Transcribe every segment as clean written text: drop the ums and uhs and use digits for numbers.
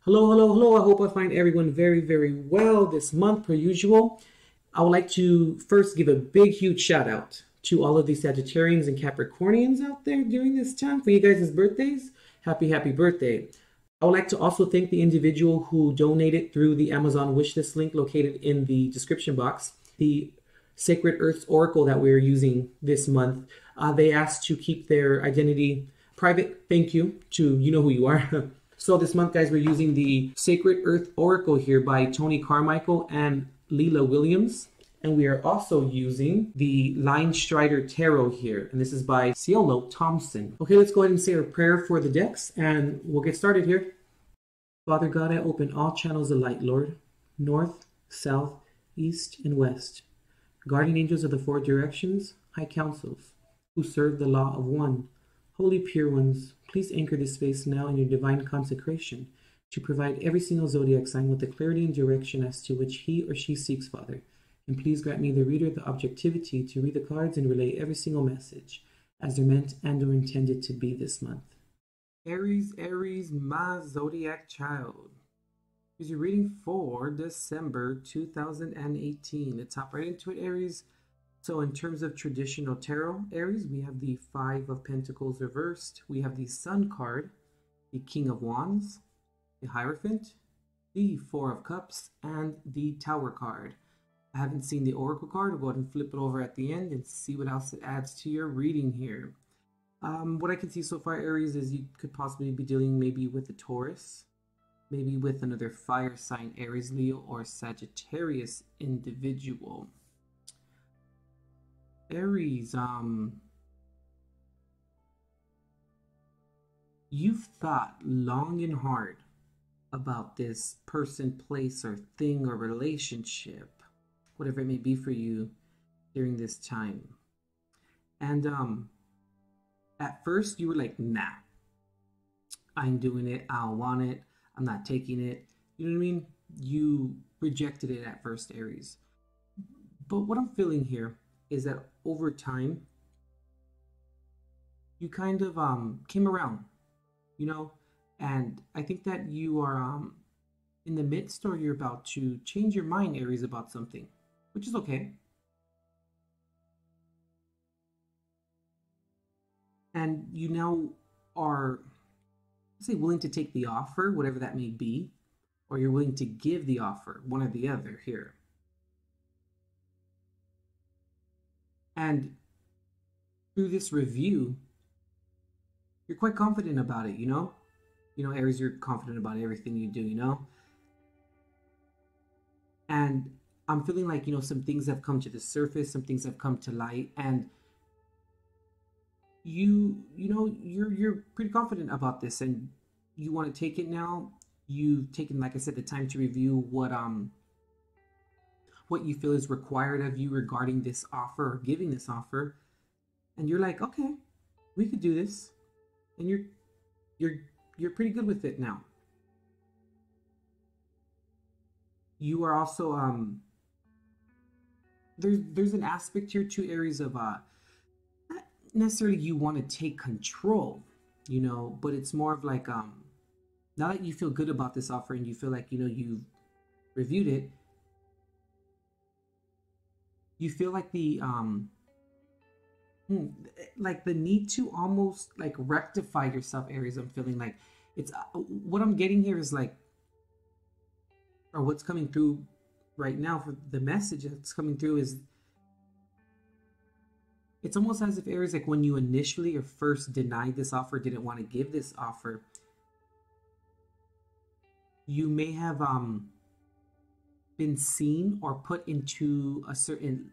Hello, hello, hello. I hope I find everyone very, very well this month, per usual. I would like to first give a big, huge shout out to all of the Sagittarians and Capricornians out there during this time for you guys' birthdays. Happy, happy birthday. I would like to also thank the individual who donated through the Amazon wishlist link located in the description box. The Sacred Earth's Oracle that we're using this month, they asked to keep their identity private. Thank you to you know who you are. So this month, guys, we're using the Sacred Earth Oracle here by Toni Carmine and Leela Williams. And we are also using the Linestrider Tarot here. And this is by Siolo, Thompson. Okay, let's go ahead and say a prayer for the decks and we'll get started here. Father God, I open all channels of light, Lord. North, south, east, and west. Guardian angels of the four directions, high councils, who serve the law of one. Holy pure ones, please anchor this space now in your divine consecration to provide every single zodiac sign with the clarity and direction as to which he or she seeks, Father. And please grant me, the reader, the objectivity to read the cards and relay every single message as they're meant and or intended to be this month. Aries, Aries, my zodiac child. Here's your reading for December 2018. Let's hop right into it, Aries. So in terms of traditional tarot, Aries, we have the Five of Pentacles reversed. We have the Sun card, the King of Wands, the Hierophant, the Four of Cups, and the Tower card. I haven't seen the Oracle card. I'll go ahead and flip it over at the end and see what else it adds to your reading here. What I can see so far, Aries, is you could possibly be dealing maybe with a Taurus, maybe with another fire sign, Aries, Leo, or Sagittarius individual. Aries, you've thought long and hard about this person, place, or thing, or relationship, whatever it may be for you during this time. And at first you were like, nah, I ain't doing it, I don't want it, I'm not taking it. You know what I mean? You rejected it at first, Aries. But what I'm feeling here is that over time, you kind of came around, you know, and I think that you are in the midst, or you're about to change your mind, Aries, about something, which is okay. And you now are, let's say, willing to take the offer, whatever that may be, or you're willing to give the offer, one or the other here. And through this review, you're quite confident about it, you know? Aries, you're confident about everything you do, you know? And I'm feeling like, some things have come to the surface, some things have come to light, and you're pretty confident about this, and you want to take it now. You've taken, like I said, the time to review what you feel is required of you regarding this offer or giving this offer, and you're like, okay, we could do this, and you're pretty good with it now. You are also there's an aspect here to Aries of not necessarily you want to take control, but it's more of like now that you feel good about this offer and you feel like you've reviewed it, you feel like the need to almost like rectify yourself, Aries. I'm feeling like it's what I'm getting here is like, or what's coming through right now for the message that's coming through is, it's almost as if, Aries, like when you initially or first denied this offer, didn't want to give this offer, you may have been seen or put into a certain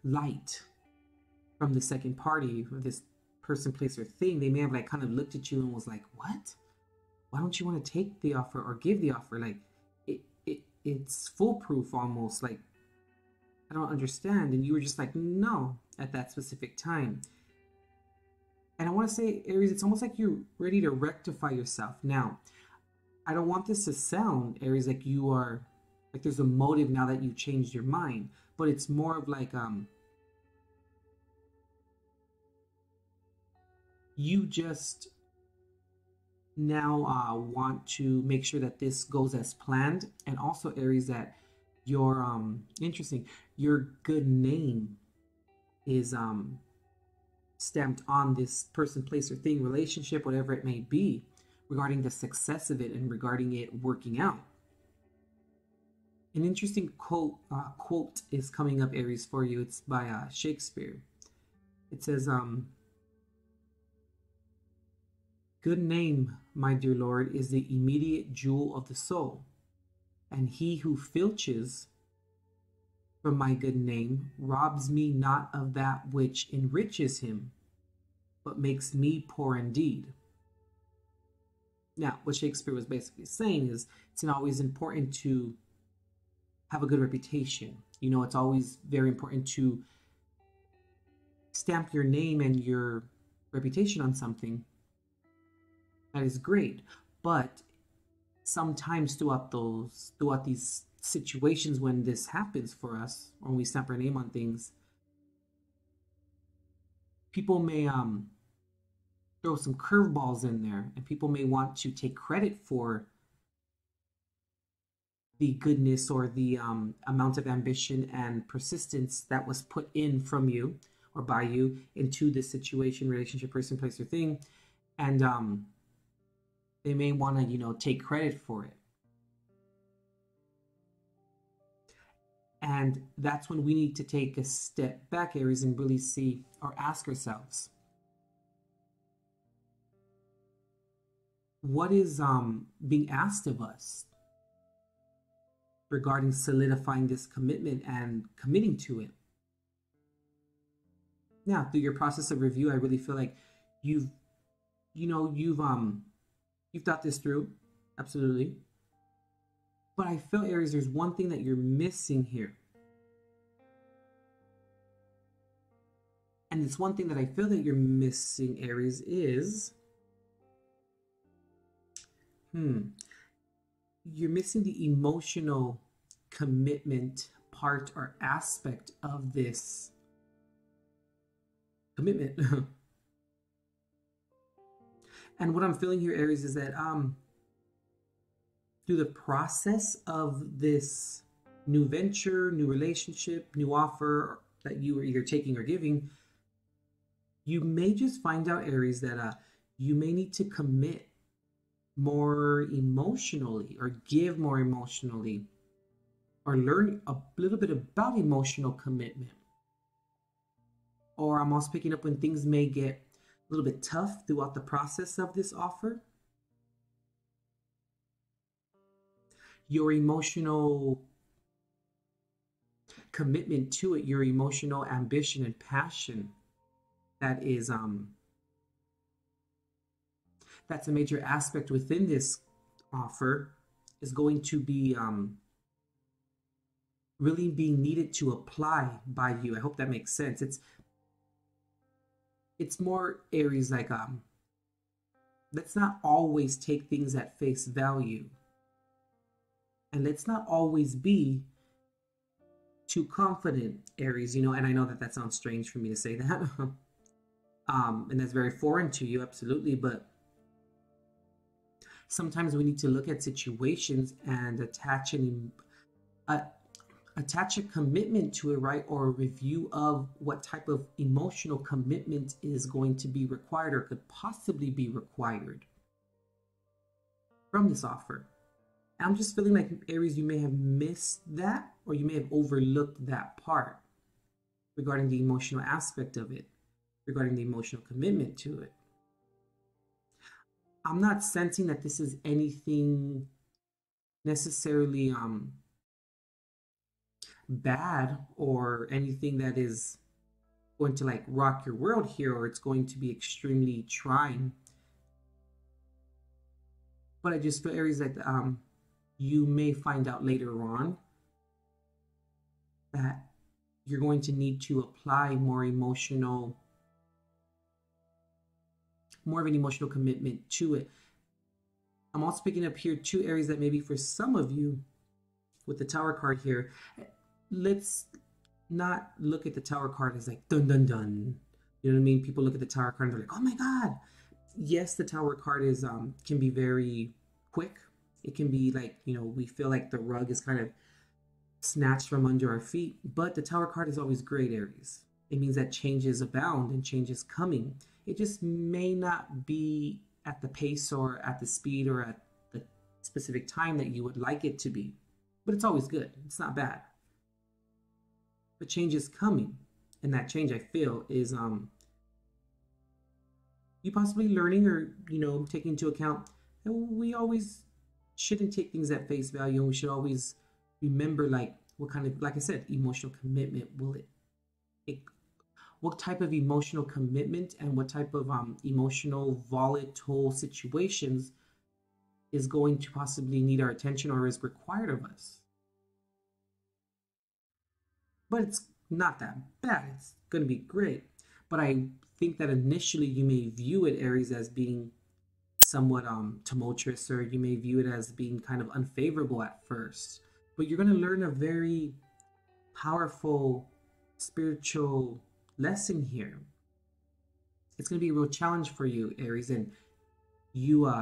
light from the second party, or this person, place, or thing. They may have like kind of looked at you and was like, what? Why don't you want to take the offer or give the offer? Like it's foolproof almost, like I don't understand. And you were just like, no, at that specific time. And I want to say, Aries, it's almost like you're ready to rectify yourself. Now, I don't want this to sound, Aries, like you are, like there's a motive now that you changed your mind, but it's more of like, you just now want to make sure that this goes as planned, and also Aries, that your interesting, your good name is stamped on this person, place, or thing, relationship, whatever it may be, regarding the success of it and regarding it working out. An interesting quote is coming up, Aries, for you. It's by Shakespeare. It says, "Good name, my dear lord, is the immediate jewel of the soul, and he who filches from my good name robs me not of that which enriches him, but makes me poor indeed." Now, what Shakespeare was basically saying is it's always important to have a good reputation. You know, it's always very important to stamp your name and your reputation on something. That is great. But sometimes throughout these situations when this happens for us, or when we stamp our name on things, people may throw some curveballs in there, and people may want to take credit for the goodness or the amount of ambition and persistence that was put in from you or by you into this situation, relationship, person, place, or thing. And they may want to, you know, take credit for it. And that's when we need to take a step back, Aries, and really see or ask ourselves, what is being asked of us regarding solidifying this commitment and committing to it? Now, through your process of review, I really feel like you've thought this through, absolutely. But I feel, Aries, there's one thing that you're missing here. And this one thing that I feel that you're missing, Aries, is you're missing the emotional commitment part or aspect of this commitment. And what I'm feeling here, Aries, is that through the process of this new venture, new relationship, new offer that you are either taking or giving, you may just find out, Aries, that you may need to commit more emotionally, or give more emotionally, or learn a little bit about emotional commitment. Or I'm also picking up when things may get a little bit tough throughout the process of this offer. Your emotional commitment to it, your emotional ambition and passion, that is that's a major aspect within this offer, is going to be really being needed to apply by you. I hope that makes sense. It's more, Aries, like let's not always take things at face value, and let's not always be too confident, Aries, you know. And I know that sounds strange for me to say that and that's very foreign to you, absolutely. But sometimes we need to look at situations and attach a commitment to it, right? Or a review of what type of emotional commitment is going to be required, or could possibly be required from this offer. I'm just feeling like, Aries, you may have missed that, or you may have overlooked that part regarding the emotional aspect of it, regarding the emotional commitment to it. I'm not sensing that this is anything necessarily bad, or anything that is going to like rock your world here, or it's going to be extremely trying. But I just feel, Aries, that you may find out later on that you're going to need to apply more of an emotional commitment to it. I'm also picking up here two Aries that maybe for some of you, with the Tower card here, let's not look at the Tower card as like dun dun dun. You know what I mean? People look at the Tower card and they're like, oh my God. Yes, the Tower card is can be very quick. It can be like, we feel like the rug is kind of snatched from under our feet, but the Tower card is always great, Aries. It means that change is abound and change is coming. It just may not be at the pace or at the speed or at the specific time that you would like it to be, but it's always good. It's not bad. But change is coming, and that change, I feel, is you possibly learning or taking into account that we always shouldn't take things at face value, and we should always remember, like, what kind of, like I said, emotional commitment will it what type of emotional commitment and what type of emotional volatile situations is going to possibly need our attention or is required of us. But it's not that bad. It's going to be great. But I think that initially you may view it, Aries, as being somewhat tumultuous, or you may view it as being kind of unfavorable at first. But you're going to learn a very powerful spiritual lesson here. It's going to be a real challenge for you, Aries, and you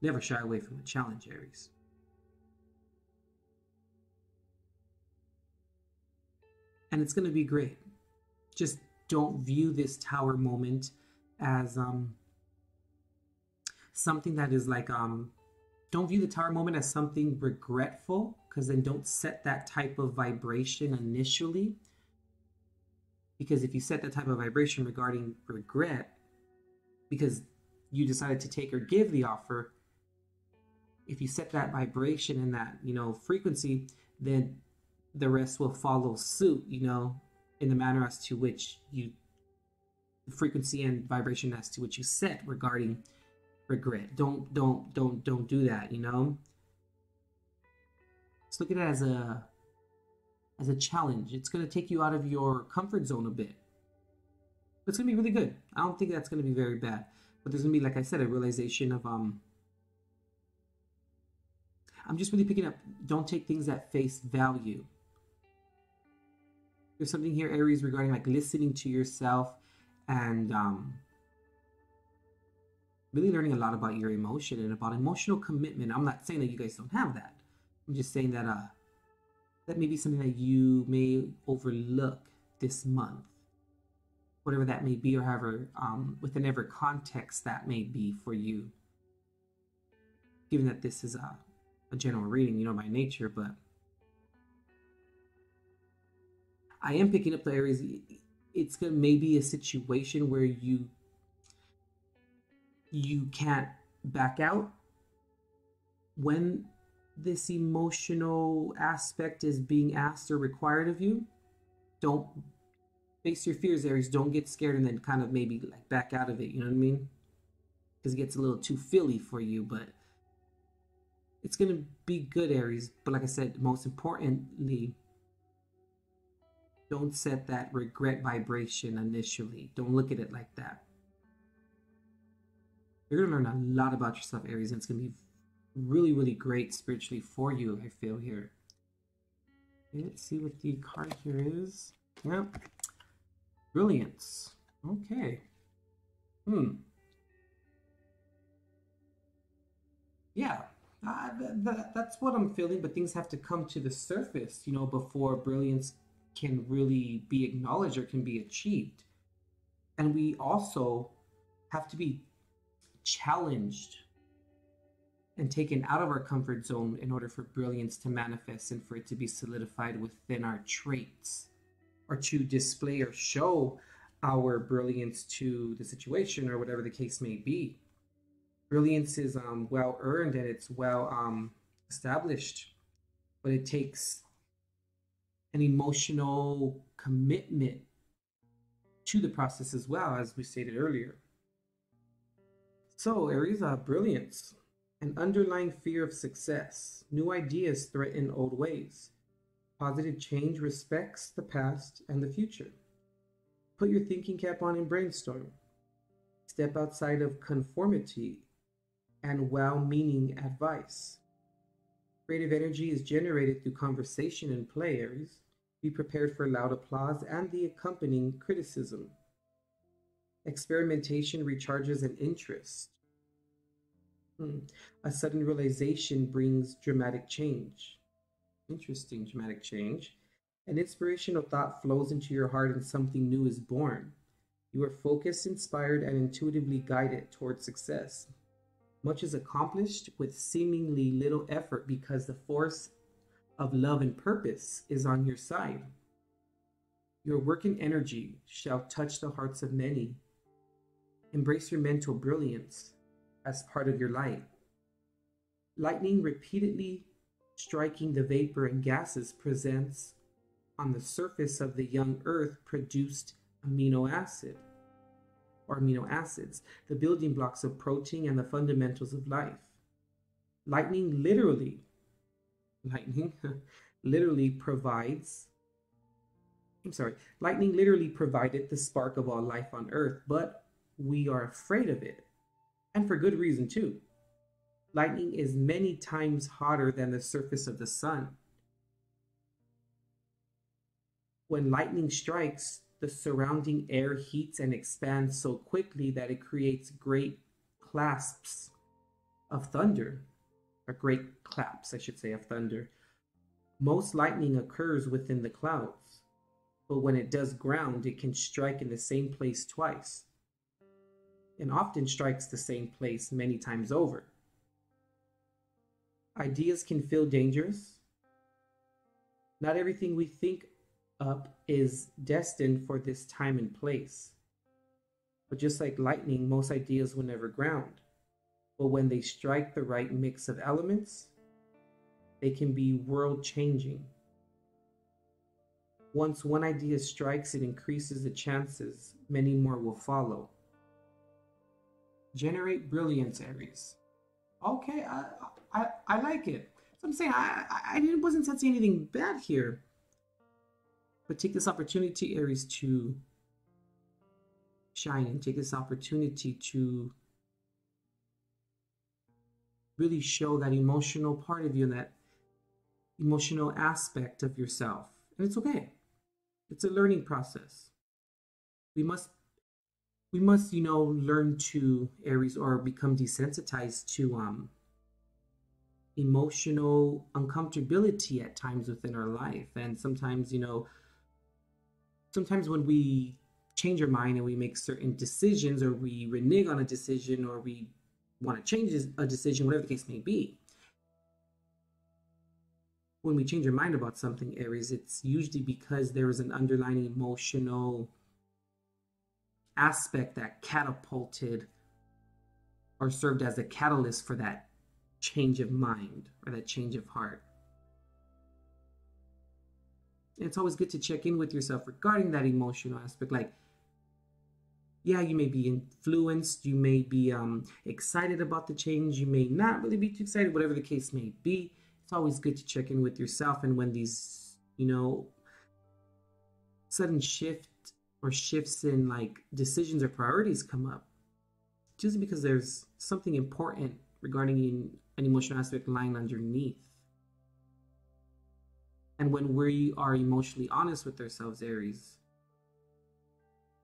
never shy away from a challenge, Aries. And it's going to be great. Just don't view this Tower moment as something that is like don't view the Tower moment as something regretful, because then don't set that type of vibration initially. Because if you set that type of vibration regarding regret, because you decided to take or give the offer, if you set that vibration and that, frequency, then the rest will follow suit, in the manner as to which the frequency and vibration as to which you set regarding regret. Don't do that, Just look at it as a challenge. It's going to take you out of your comfort zone a bit. But it's going to be really good. I don't think that's going to be very bad. But there's going to be, like I said, a realization of I'm just really picking up, don't take things at face value. There's something here, Aries, regarding like listening to yourself and really learning a lot about your emotion and about emotional commitment. I'm not saying that you guys don't have that. I'm just saying that that may be something that you may overlook this month, whatever that may be, or however, within every context that may be for you. Given that this is a general reading, by nature, but I am picking up the Aries. It's gonna maybe a situation where you can't back out when this emotional aspect is being asked or required of you. Don't face your fears, Aries. Don't get scared and then kind of maybe like back out of it. You know what I mean? Because it gets a little too feely for you, but it's gonna be good, Aries. But like I said, most importantly, don't set that regret vibration initially. Don't look at it like that. You're gonna learn a lot about yourself, Aries, and it's gonna be really, really great spiritually for you, I feel here. Okay, let's see what the card here is. Yep. Brilliance. Okay. Yeah. That's what I'm feeling, but things have to come to the surface, before brilliance can really be acknowledged or can be achieved. And we also have to be challenged and taken out of our comfort zone in order for brilliance to manifest and for it to be solidified within our traits, or to display or show our brilliance to the situation or whatever the case may be. Brilliance is well earned and it's well established, but it takes an emotional commitment to the process as well, as we stated earlier. So Aries, brilliance. An underlying fear of success. New ideas threaten old ways. Positive change respects the past and the future. Put your thinking cap on and brainstorm. Step outside of conformity and well-meaning advice. Creative energy is generated through conversation and play, Aries. Be prepared for loud applause and the accompanying criticism. Experimentation recharges an interest. A sudden realization brings dramatic change. Interesting, dramatic change. An inspirational thought flows into your heart and something new is born. You are focused, inspired, and intuitively guided towards success. Much is accomplished with seemingly little effort because the force of love and purpose is on your side. Your work and energy shall touch the hearts of many. Embrace your mental brilliance as part of your light. Lightning repeatedly striking the vapor and gases presents on the surface of the young earth produced amino acids, the building blocks of protein and the fundamentals of life. Lightning literally provides lightning literally provided the spark of all life on earth, but we are afraid of it. And for good reason too. Lightning is many times hotter than the surface of the sun. When lightning strikes, the surrounding air heats and expands so quickly that it creates great claps of thunder, or great claps, I should say, of thunder. Most lightning occurs within the clouds, but when it does ground, it can strike in the same place twice, and often strikes the same place many times over. Ideas can feel dangerous. Not everything we think up is destined for this time and place. But just like lightning, most ideas will never ground. But when they strike the right mix of elements, they can be world-changing. Once one idea strikes, it increases the chances many more will follow. Generate brilliance, Aries. Okay, I like it. So I'm saying I wasn't sensing anything bad here. But take this opportunity, Aries, to shine, and take this opportunity to really show that emotional part of you and that emotional aspect of yourself. And it's okay. It's a learning process. We must, learn to, Aries, or become desensitized to emotional uncomfortability at times within our life. And sometimes, sometimes when we change our mind and we make certain decisions, or we renege on a decision, or we want to change a decision, whatever the case may be, when we change our mind about something, Aries, it's usually because there is an underlying emotional aspect that catapulted or served as a catalyst for that change of mind or that change of heart. And it's always good to check in with yourself regarding that emotional aspect. Like, yeah, you may be influenced, you may be excited about the change, you may not really be too excited, whatever the case may be. It's always good to check in with yourself. And when these, sudden shifts in like decisions or priorities come up, just because there's something important regarding an emotional aspect lying underneath. And when we are emotionally honest with ourselves, Aries,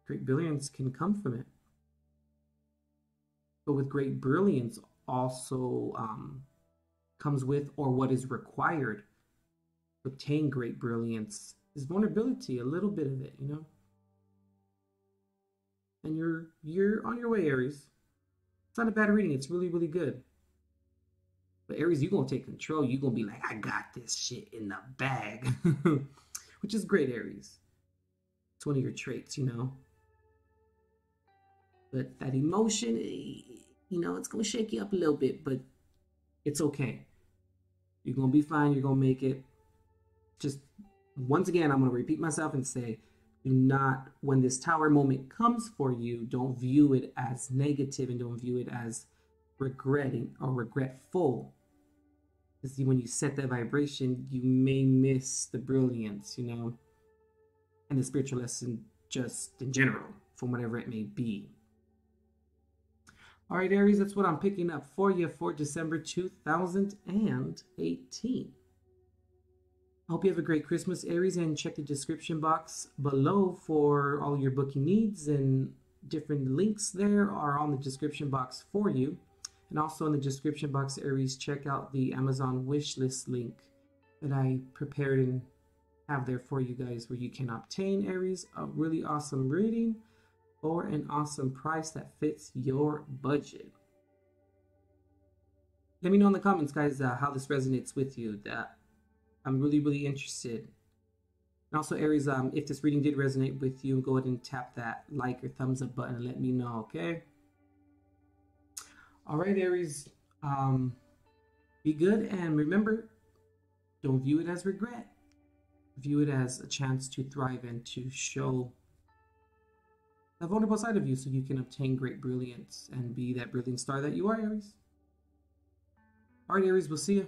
great brilliance can come from it. But with great brilliance also comes with, or what is required to obtain great brilliance, is vulnerability, a little bit of it, And you're on your way, Aries. It's not a bad reading. It's really, really good. But Aries, you're going to take control. You're going to be like, I got this shit in the bag. Which is great, Aries. It's one of your traits, But that emotion, it's going to shake you up a little bit, but it's okay. You're going to be fine. You're going to make it. Just, once again, I'm going to repeat myself and say, do not, when this tower moment comes for you, don't view it as negative and don't view it as regretting or regretful. Because when you set that vibration, you may miss the brilliance, and the spiritual lesson just in general, from whatever it may be. All right, Aries, that's what I'm picking up for you for December 2018. I hope you have a great Christmas, Aries, and check the description box below for all your booking needs and different links there are on the description box for you. And also in the description box, Aries, check out the Amazon wishlist link that I prepared and have there for you guys, where you can obtain, Aries, a really awesome reading for an awesome price that fits your budget. Let me know in the comments, guys, how this resonates with you. That I'm really interested. And also, Aries, if this reading did resonate with you, go ahead and tap that like or thumbs up button and let me know, okay? All right, Aries, be good, and remember, don't view it as regret. View it as a chance to thrive and to show the vulnerable side of you so you can obtain great brilliance and be that brilliant star that you are, Aries. All right, Aries, we'll see you.